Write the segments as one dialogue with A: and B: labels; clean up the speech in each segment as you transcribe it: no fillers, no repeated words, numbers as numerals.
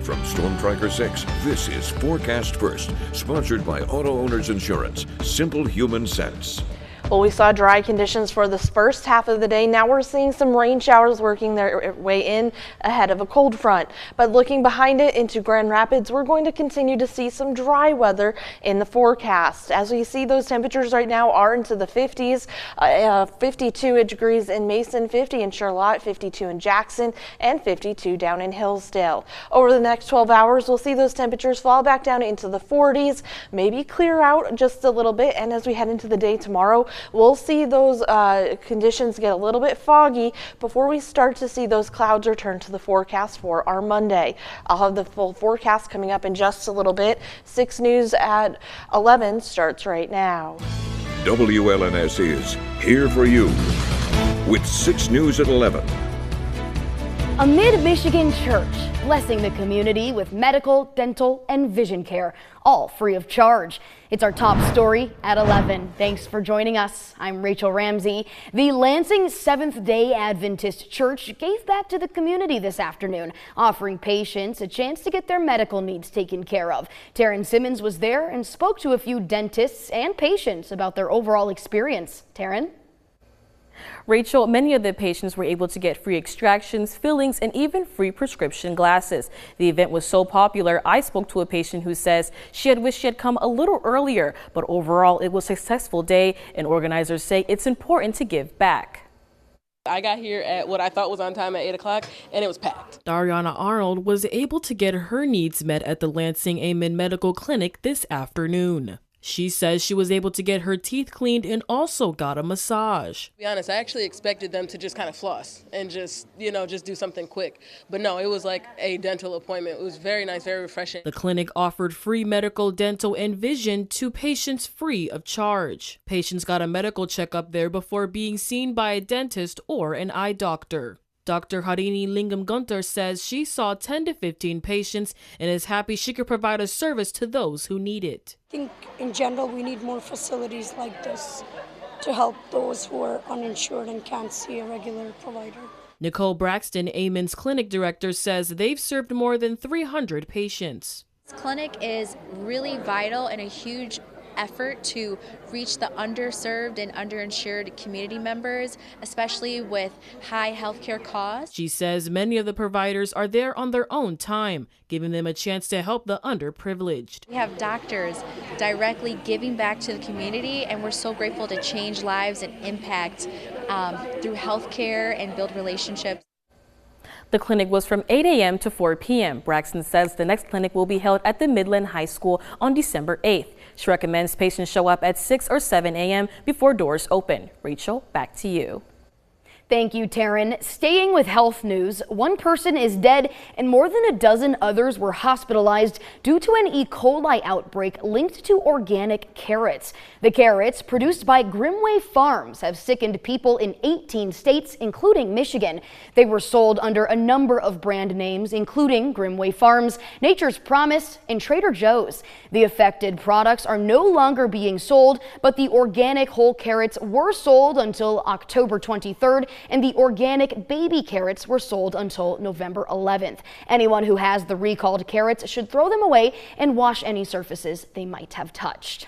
A: From Storm Tracker 6, this is Forecast First, sponsored by Auto Owners Insurance. Simple human sense.
B: Well, we saw dry conditions for this first half of the day. Now we're seeing some rain showers working their way in ahead of a cold front. But looking behind it into Grand Rapids, we're going to continue to see some dry weather in the forecast. As we see, those temperatures right now are into the 50s, 52 degrees in Mason, 50 in Charlotte, 52 in Jackson, and 52 down in Hillsdale. Over the next 12 hours, we'll see those temperatures fall back down into the 40s, maybe clear out just a little bit. And as we head into the day tomorrow, we'll see those conditions get a little bit foggy before we start to see those clouds return to the forecast for our Monday. I'll have the full forecast coming up in just a little bit. 6 News at 11 starts right now.
A: WLNS is here for you with 6 News at 11.
C: A Mid-Michigan church blessing the community with medical, dental, and vision care, all free of charge. It's our top story at 11. Thanks for joining us. I'm Rachel Ramsey. The Lansing Seventh-day Adventist Church gave back to the community this afternoon, offering patients a chance to get their medical needs taken care of. Taryn Simmons was there and spoke to a few dentists and patients about their overall experience. Taryn?
D: Rachel, many of the patients were able to get free extractions, fillings, and even free prescription glasses. The event was so popular, I spoke to a patient who says she had wished she had come a little earlier, but overall it was a successful day, and organizers say it's important to give back.
E: I got here at what I thought was on time at 8 o'clock, and it was packed.
F: Dariana Arnold was able to get her needs met at the Lansing Amen Medical Clinic this afternoon. She says she was able to get her teeth cleaned and also got a massage.
E: To be honest, I actually expected them to just kind of floss and just do something quick. But no, it was like a dental appointment. It was very nice, very refreshing.
F: The clinic offered free medical, dental, and vision to patients free of charge. Patients got a medical checkup there before being seen by a dentist or an eye doctor. Dr. Harini Lingam Gunter says she saw 10 to 15 patients and is happy she could provide a service to those who need it.
G: I think in general we need more facilities like this to help those who are uninsured and can't see a regular provider.
F: Nicole Braxton, Amen's clinic director, says they've served more than 300 patients.
H: This clinic is really vital and a huge effort to reach the underserved and underinsured community members, especially with high healthcare costs.
F: She says many of the providers are there on their own time, giving them a chance to help the underprivileged.
H: We have doctors directly giving back to the community, and we're so grateful to change lives and impact through healthcare and build relationships.
D: The clinic was from 8 a.m. to 4 p.m. Braxton says the next clinic will be held at the Midland High School on December 8th. She recommends patients show up at 6 or 7 a.m. before doors open. Rachel, back to you.
C: Thank you, Taryn. Staying with health news, one person is dead and more than a dozen others were hospitalized due to an E. coli outbreak linked to organic carrots. The carrots, produced by Grimway Farms, have sickened people in 18 states, including Michigan. They were sold under a number of brand names, including Grimway Farms, Nature's Promise, and Trader Joe's. The affected products are no longer being sold, but the organic whole carrots were sold until October 23rd, and the organic baby carrots were sold until November 11th. Anyone who has the recalled carrots should throw them away and wash any surfaces they might have touched.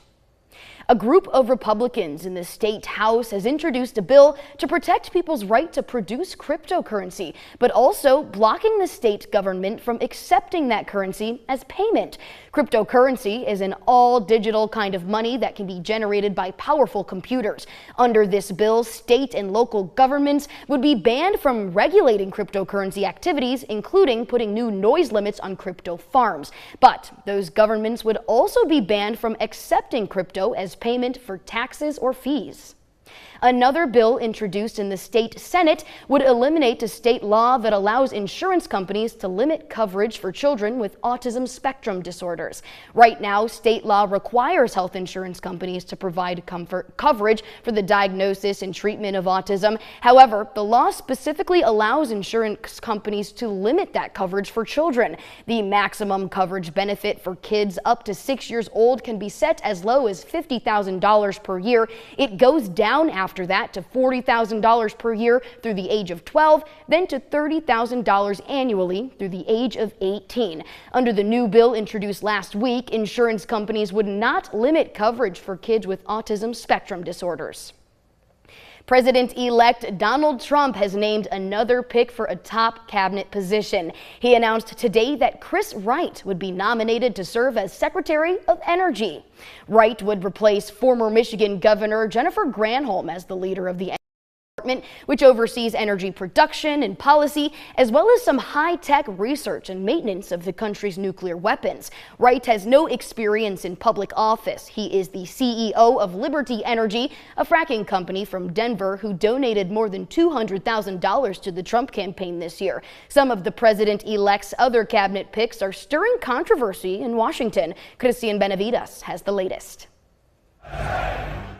C: A group of Republicans in the state house has introduced a bill to protect people's right to produce cryptocurrency, but also blocking the state government from accepting that currency as payment. Cryptocurrency is an all-digital kind of money that can be generated by powerful computers. Under this bill, state and local governments would be banned from regulating cryptocurrency activities, including putting new noise limits on crypto farms. But those governments would also be banned from accepting crypto as payment for taxes or fees. Another bill introduced in the state Senate would eliminate a state law that allows insurance companies to limit coverage for children with autism spectrum disorders. Right now, state law requires health insurance companies to provide coverage for the diagnosis and treatment of autism. However, the law specifically allows insurance companies to limit that coverage for children. The maximum coverage benefit for kids up to 6 years old can be set as low as $50,000 per year. It goes down after After that to $40,000 per year through the age of 12, then to $30,000 annually through the age of 18. Under the new bill introduced last week, insurance companies would not limit coverage for kids with autism spectrum disorders. President-elect Donald Trump has named another pick for a top cabinet position. He announced today that Chris Wright would be nominated to serve as Secretary of Energy. Wright would replace former Michigan Governor Jennifer Granholm as the leader of the Department, which oversees energy production and policy, as well as some high-tech research and maintenance of the country's nuclear weapons. Wright has no experience in public office. He is the CEO of Liberty Energy, a fracking company from Denver who donated more than $200,000 to the Trump campaign this year. Some of the president-elect's other cabinet picks are stirring controversy in Washington. Christian Benavides has the latest.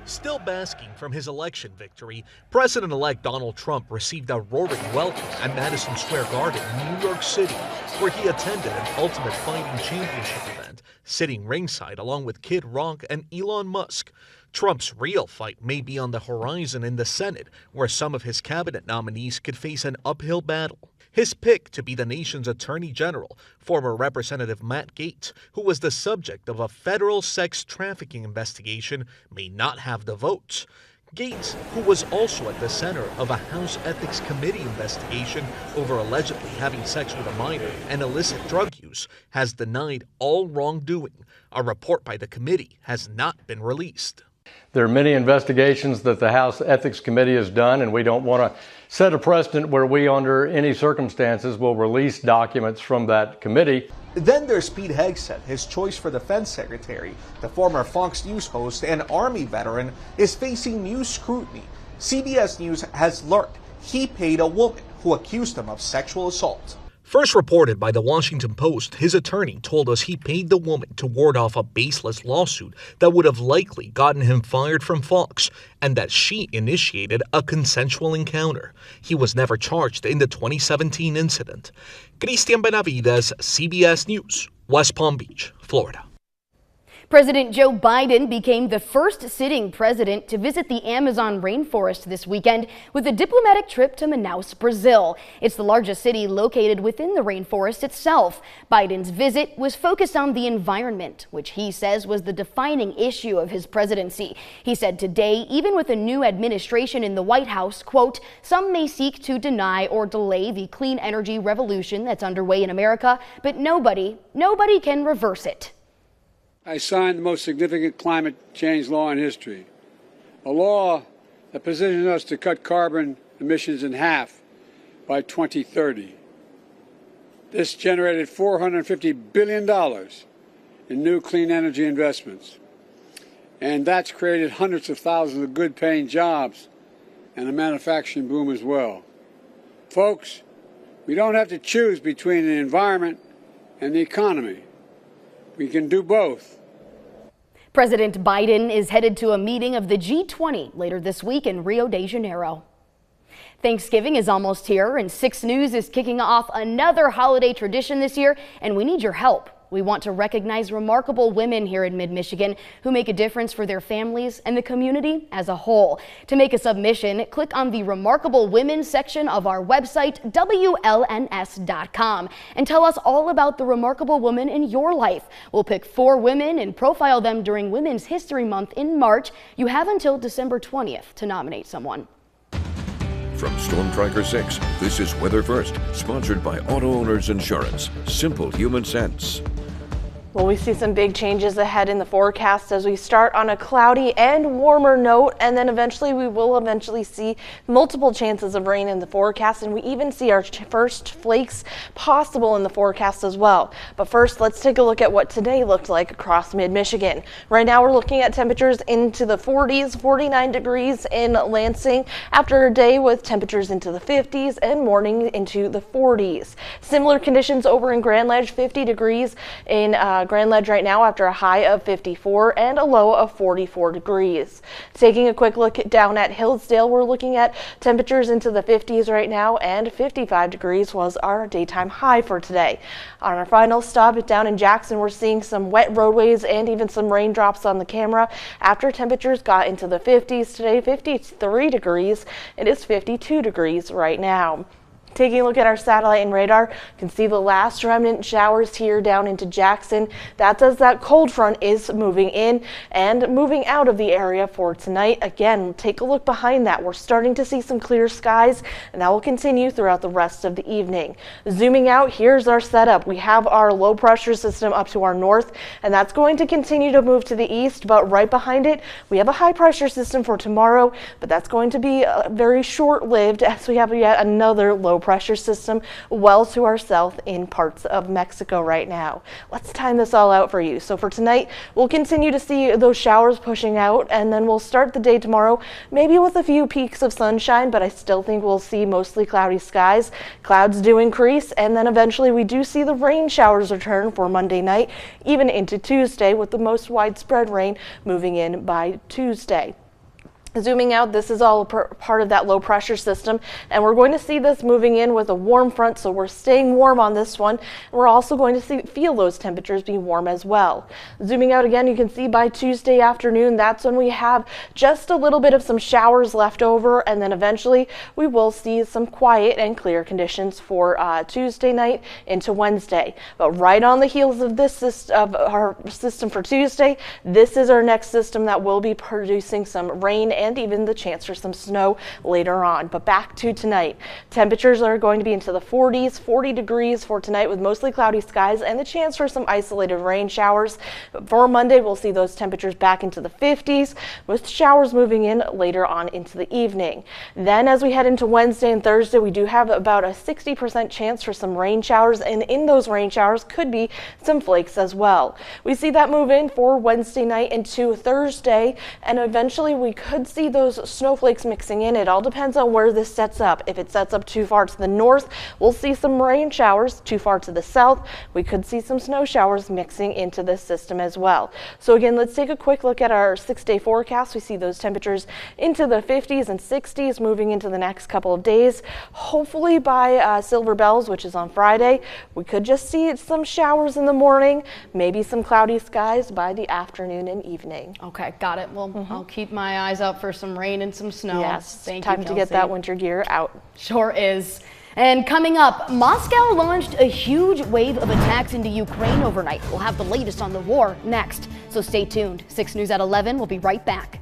I: Still basking from his election victory, President-elect Donald Trump received a roaring welcome at Madison Square Garden in New York City, where he attended an Ultimate Fighting Championship event, sitting ringside along with Kid Rock and Elon Musk. Trump's real fight may be on the horizon in the Senate, where some of his cabinet nominees could face an uphill battle. His pick to be the nation's attorney general, former Representative Matt Gaetz, who was the subject of a federal sex trafficking investigation, may not have the votes. Gaetz, who was also at the center of a House Ethics Committee investigation over allegedly having sex with a minor and illicit drug use, has denied all wrongdoing. A report by the committee has not been released.
J: There are many investigations that the House Ethics Committee has done, and we don't want to set a precedent where we, under any circumstances, will release documents from that committee.
K: Then there's Pete Hegseth, his choice for defense secretary. The former Fox News host and Army veteran is facing new scrutiny. CBS News has learned he paid a woman who accused him of sexual assault.
I: First reported by the Washington Post, his attorney told us he paid the woman to ward off a baseless lawsuit that would have likely gotten him fired from Fox, and that she initiated a consensual encounter. He was never charged in the 2017 incident. Christian Benavides, CBS News, West Palm Beach, Florida.
C: President Joe Biden became the first sitting president to visit the Amazon rainforest this weekend with a diplomatic trip to Manaus, Brazil. It's the largest city located within the rainforest itself. Biden's visit was focused on the environment, which he says was the defining issue of his presidency. He said today, even with a new administration in the White House, quote, some may seek to deny or delay the clean energy revolution that's underway in America, but nobody can reverse it.
L: I signed the most significant climate change law in history, a law that positions us to cut carbon emissions in half by 2030. This generated $450 billion in new clean energy investments, and that's created hundreds of thousands of good-paying jobs and a manufacturing boom as well. Folks, we don't have to choose between the environment and the economy. We can do both.
C: President Biden is headed to a meeting of the G20 later this week in Rio de Janeiro. Thanksgiving is almost here, and 6 News is kicking off another holiday tradition this year, and we need your help. We want to recognize remarkable women here in Mid-Michigan who make a difference for their families and the community as a whole. To make a submission, click on the Remarkable Women section of our website, WLNS.com, and tell us all about the remarkable woman in your life. We'll pick 4 women and profile them during Women's History Month in March. You have until December 20th to nominate someone.
A: From Storm Tracker 6, this is Weather First, sponsored by Auto Owners Insurance. Simple human sense.
B: Well, we see some big changes ahead in the forecast as we start on a cloudy and warmer note, and then we will see multiple chances of rain in the forecast, and we even see our first flakes possible in the forecast as well. But first, let's take a look at what today looked like across Mid-Michigan. Right now, we're looking at temperatures into the 40s, 49 degrees in Lansing, after a day with temperatures into the 50s and morning into the 40s. Similar conditions over in Grand Ledge, 50 degrees in Grand Ledge right now after a high of 54 and a low of 44 degrees. Taking a quick look down at Hillsdale, we're looking at temperatures into the 50s right now, and 55 degrees was our daytime high for today. On our final stop down in Jackson, we're seeing some wet roadways and even some raindrops on the camera after temperatures got into the 50s today. 53 degrees. It is 52 degrees right now. Taking a look at our satellite and radar, you can see the last remnant showers here down into Jackson. That's as that cold front is moving in and moving out of the area for tonight. Again, take a look behind that. We're starting to see some clear skies, and that will continue throughout the rest of the evening. Zooming out, here's our setup. We have our low pressure system up to our north, and that's going to continue to move to the east, but right behind it, we have a high pressure system for tomorrow, but that's going to be very short-lived as we have yet another low pressure system well to our south in parts of Mexico right now. Let's time this all out for you. So for tonight, we'll continue to see those showers pushing out, and then we'll start the day tomorrow maybe with a few peaks of sunshine, but I still think we'll see mostly cloudy skies. Clouds do increase, and then eventually we do see the rain showers return for Monday night, even into Tuesday, with the most widespread rain moving in by Tuesday. Zooming out, this is all part of that low pressure system, and we're going to see this moving in with a warm front, so we're staying warm on this one. We're also going to feel those temperatures be warm as well. Zooming out again, you can see by Tuesday afternoon, that's when we have just a little bit of some showers left over, and then eventually we will see some quiet and clear conditions for Tuesday night into Wednesday. But right on the heels of this of our system for Tuesday, this is our next system that will be producing some rain and even the chance for some snow later on. But back to tonight. Temperatures are going to be into the 40s, 40 degrees for tonight with mostly cloudy skies and the chance for some isolated rain showers. But for Monday, we'll see those temperatures back into the 50s with showers moving in later on into the evening. Then as we head into Wednesday and Thursday, we do have about a 60% chance for some rain showers, and in those rain showers could be some flakes as well. We see that move in for Wednesday night into Thursday, and eventually we could see those snowflakes mixing in. It all depends on where this sets up. If it sets up too far to the north, we'll see some rain showers. Too far to the south, we could see some snow showers mixing into this system as well. So again, let's take a quick look at our 6-day forecast. We see those temperatures into the 50s and 60s moving into the next couple of days. Hopefully by Silver Bells, which is on Friday, we could just see some showers in the morning, maybe some cloudy skies by the afternoon and evening.
C: Okay, got it. Well, I'll keep my eyes out for some rain and some snow.
B: Yes,
C: Thank
B: time
C: you,
B: to get that winter gear out.
C: Sure is. And coming up, Moscow launched a huge wave of attacks into Ukraine overnight. We'll have the latest on the war next, so stay tuned. 6 News at 11. We'll be right back.